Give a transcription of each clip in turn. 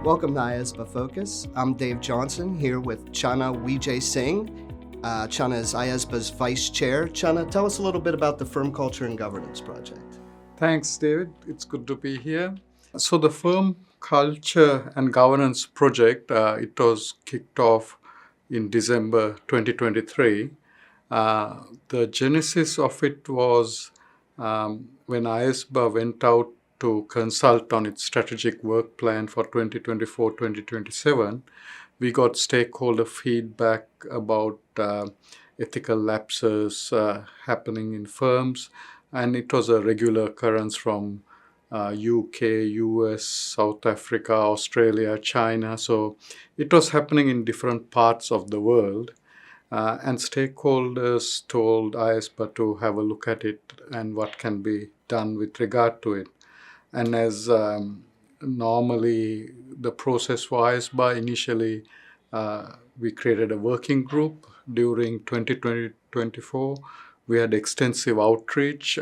Welcome to IESBA Focus. I'm Dave Johnson here with Channa Wijesinghe. Channa is IESBA's Vice Chair. Channa, tell us a little bit about the Firm Culture and Governance Project. Thanks, David. It's good to be here. So the Firm Culture and Governance Project, it was kicked off in December 2023. The genesis of it was when IESBA went out to consult on its strategic work plan for 2024-2027. We got stakeholder feedback about ethical lapses happening in firms, and it was a regular occurrence from UK, US, South Africa, Australia, China. So it was happening in different parts of the world. And stakeholders told IESBA to have a look at it and what can be done with regard to it. And as normally the process for IESBA, initially we created a working group during 2024. We had extensive outreach.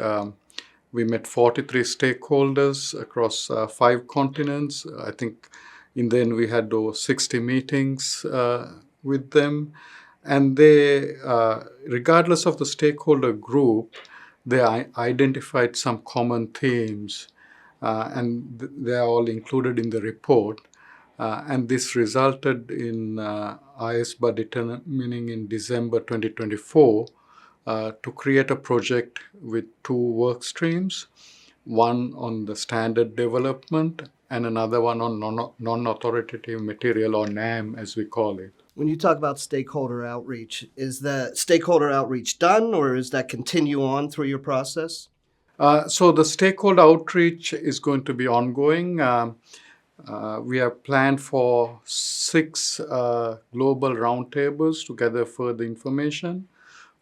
We met 43 stakeholders across 5 continents. I think in the end we had over 60 meetings with them. And they, regardless of the stakeholder group, they identified some common themes, and they are all included in the report. And this resulted in IESBA determining in December 2024 to create a project with 2 work streams, one on the standard development and another one on non-authoritative material, or NAM as we call it. When you talk about stakeholder outreach, is that stakeholder outreach done, or is that continue on through your process? So the stakeholder outreach is going to be ongoing. We have planned for 6 global roundtables to gather further information,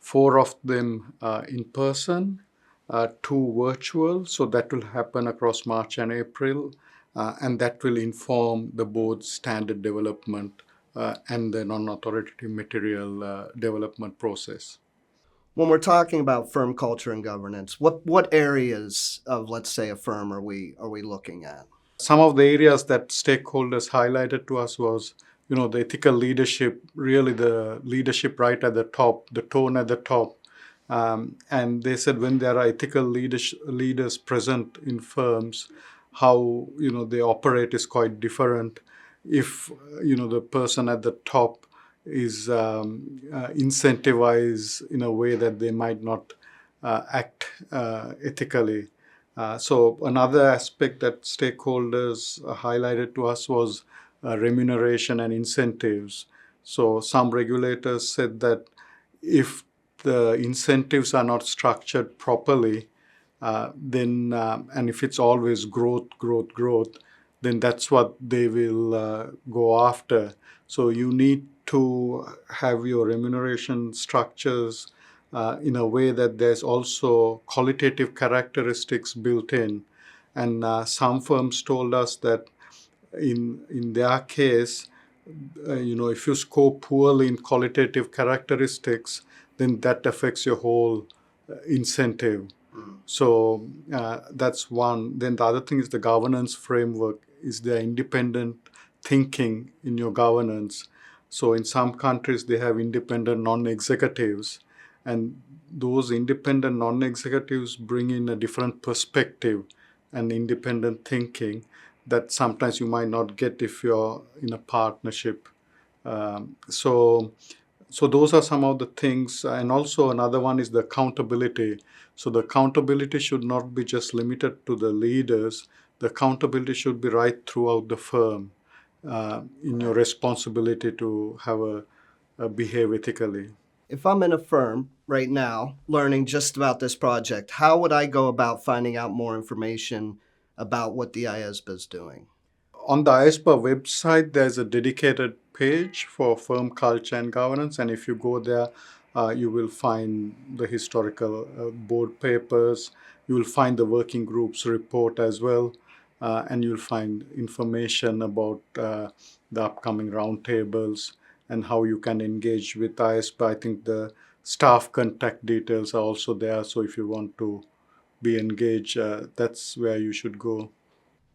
4 of them in person, 2 virtual. So that will happen across March and April, and that will inform the board's standard development and the non-authoritative material development process. When we're talking about firm culture and governance, what areas of, let's say, a firm are we looking at? Some of the areas that stakeholders highlighted to us was, the ethical leadership, really the leadership right at the top, the tone at the top. And they said when there are ethical leaders present in firms, how, they operate is quite different. If, the person at the top is incentivized in a way that they might not act ethically. So another aspect that stakeholders highlighted to us was remuneration and incentives. So some regulators said that if the incentives are not structured properly, then and if it's always growth, then that's what they will go after. So you need to have your remuneration structures in a way that there's also qualitative characteristics built in. And some firms told us that in their case, if you score poorly in qualitative characteristics, then that affects your whole incentive. So that's one. Then the other thing is the governance framework. Is there independent thinking in your governance? So in some countries, they have independent non-executives. And those independent non-executives bring in a different perspective and independent thinking that sometimes you might not get if you're in a partnership. So those are some of the things. And also another one is the accountability. So the accountability should not be just limited to the leaders. The accountability should be right throughout the firm in your responsibility to have behave ethically. If I'm in a firm right now learning just about this project, how would I go about finding out more information about what the IESBA is doing? On the IESBA website, there's a dedicated page for firm culture and governance. And if you go there, you will find the historical board papers. You will find the working group's report as well. And you'll find information about the upcoming roundtables and how you can engage with IESBA. I think the staff contact details are also there. So if you want to be engaged, that's where you should go.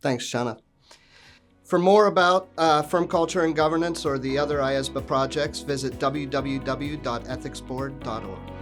Thanks, Channa. For more about firm culture and governance or the other IESBA projects, visit www.ethicsboard.org.